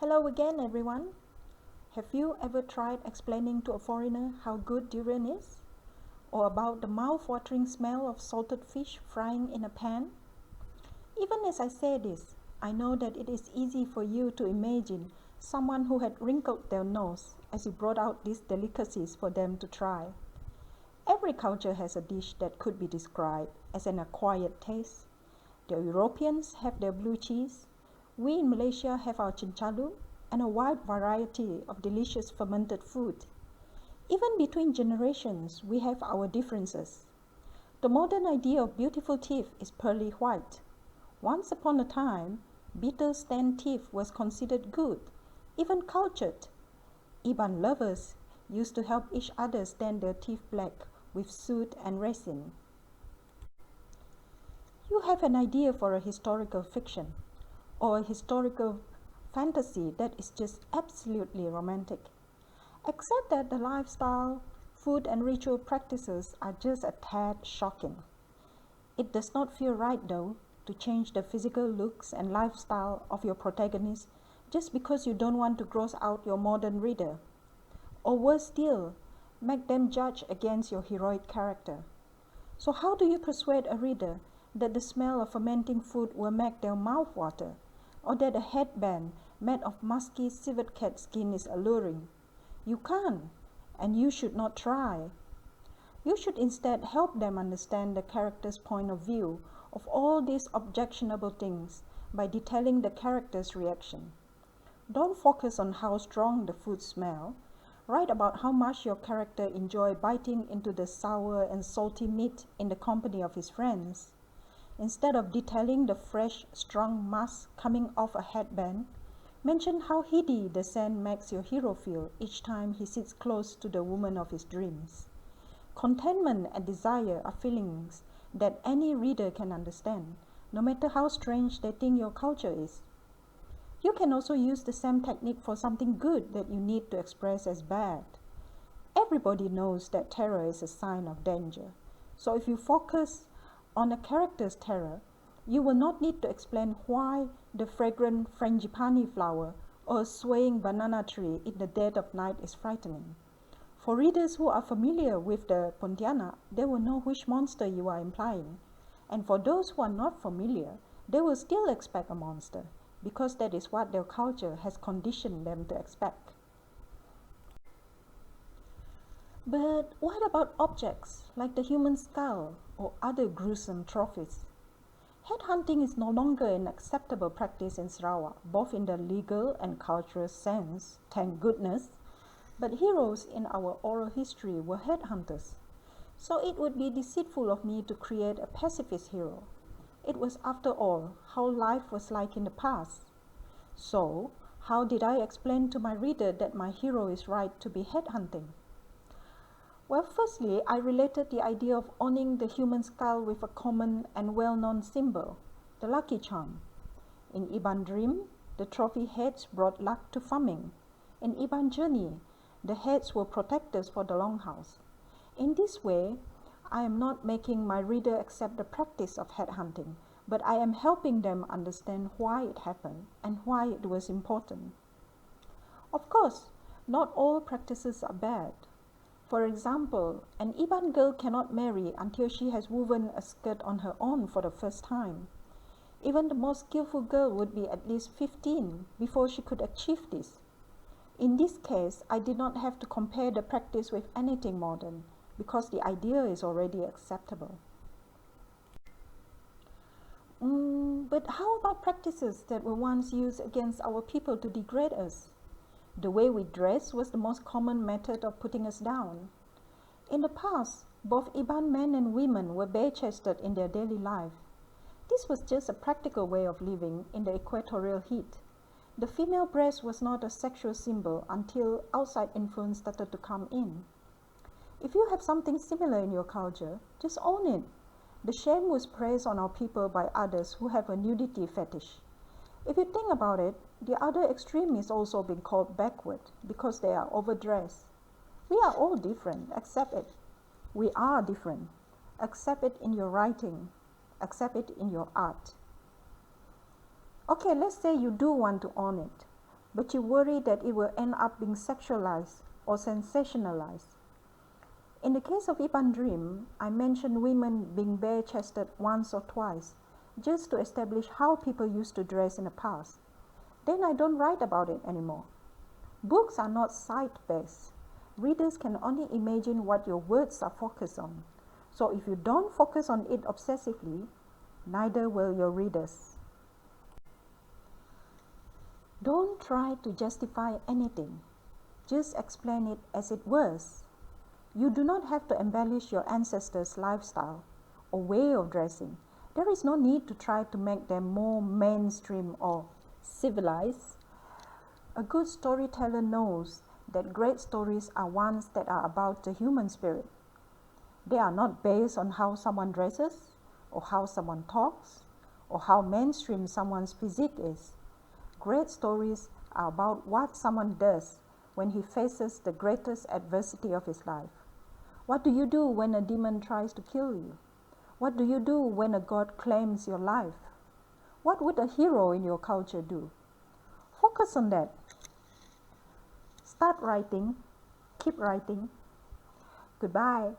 Hello again, everyone. Have you ever tried explaining to a foreigner how good durian is? Or about the mouth-watering smell of salted fish frying in a pan? Even as I say this, I know that it is easy for you to imagine someone who had wrinkled their nose as you brought out these delicacies for them to try. Every culture has a dish that could be described as an acquired taste. The Europeans have their blue cheese. We in Malaysia have our chinchalu and a wide variety of delicious fermented food. Even between generations, we have our differences. The modern idea of beautiful teeth is pearly white. Once upon a time, bitter stand teeth was considered good, even cultured. Iban lovers used to help each other stand their teeth black with soot and resin. You have an idea for a historical fiction or a historical fantasy that is just absolutely romantic. Except that the lifestyle, food and ritual practices are just a tad shocking. It does not feel right though to change the physical looks and lifestyle of your protagonist just because you don't want to gross out your modern reader. Or worse still, make them judge against your heroic character. So how do you persuade a reader that the smell of fermenting food will make their mouth water, or that a headband made of musky civet cat skin is alluring? You can't, and you should not try. You should instead help them understand the character's point of view of all these objectionable things by detailing the character's reaction. Don't focus on how strong the food smell. Write about how much your character enjoyed biting into the sour and salty meat in the company of his friends. Instead of detailing the fresh, strong musk coming off a headband, mention how heady the scent makes your hero feel each time he sits close to the woman of his dreams. Contentment and desire are feelings that any reader can understand, no matter how strange they think your culture is. You can also use the same technique for something good that you need to express as bad. Everybody knows that terror is a sign of danger. So if you focus on a character's terror, you will not need to explain why the fragrant frangipani flower or a swaying banana tree in the dead of night is frightening. For readers who are familiar with the Pontianak, they will know which monster you are implying. And for those who are not familiar, they will still expect a monster, because that is what their culture has conditioned them to expect. But what about objects like the human skull or other gruesome trophies? Headhunting is no longer an acceptable practice in Sarawak, both in the legal and cultural sense, thank goodness. But heroes in our oral history were headhunters. So it would be deceitful of me to create a pacifist hero. It was, after all, how life was like in the past. So, how did I explain to my reader that my hero is right to be headhunting? Well, firstly, I related the idea of owning the human skull with a common and well-known symbol, the lucky charm. In Iban Dream, the trophy heads brought luck to farming. In Iban Journey, the heads were protectors for the longhouse. In this way, I am not making my reader accept the practice of headhunting, but I am helping them understand why it happened and why it was important. Of course, not all practices are bad. For example, an Iban girl cannot marry until she has woven a skirt on her own for the first time. Even the most skillful girl would be at least 15 before she could achieve this. In this case, I did not have to compare the practice with anything modern, because the idea is already acceptable. But how about practices that were once used against our people to degrade us? The way we dress was the most common method of putting us down. In the past, both Iban men and women were bare-chested in their daily life. This was just a practical way of living in the equatorial heat. The female breast was not a sexual symbol until outside influence started to come in. If you have something similar in your culture, just own it. The shame was pressed on our people by others who have a nudity fetish. If you think about it, the other extreme is also being called backward because they are overdressed. We are all different, accept it. We are different. Accept it in your writing. Accept it in your art. Okay, let's say you do want to own it. but you worry that it will end up being sexualized or sensationalized. In the case of Ipan Dream, I mentioned women being bare-chested once or twice, just to establish how people used to dress in the past. Then I don't write about it anymore. Books are not sight-based. Readers can only imagine what your words are focused on. So if you don't focus on it obsessively, neither will your readers. Don't try to justify anything. Just explain it as it was. You do not have to embellish your ancestors' lifestyle or way of dressing. There is no need to try to make them more mainstream or civilized. A good storyteller knows that great stories are ones that are about the human spirit. They are not based on how someone dresses, or how someone talks, or how mainstream someone's physique is. Great stories are about what someone does when he faces the greatest adversity of his life. What do you do when a demon tries to kill you? What do you do when a god claims your life? What would a hero in your culture do? Focus on that. Start writing. Keep writing. Goodbye.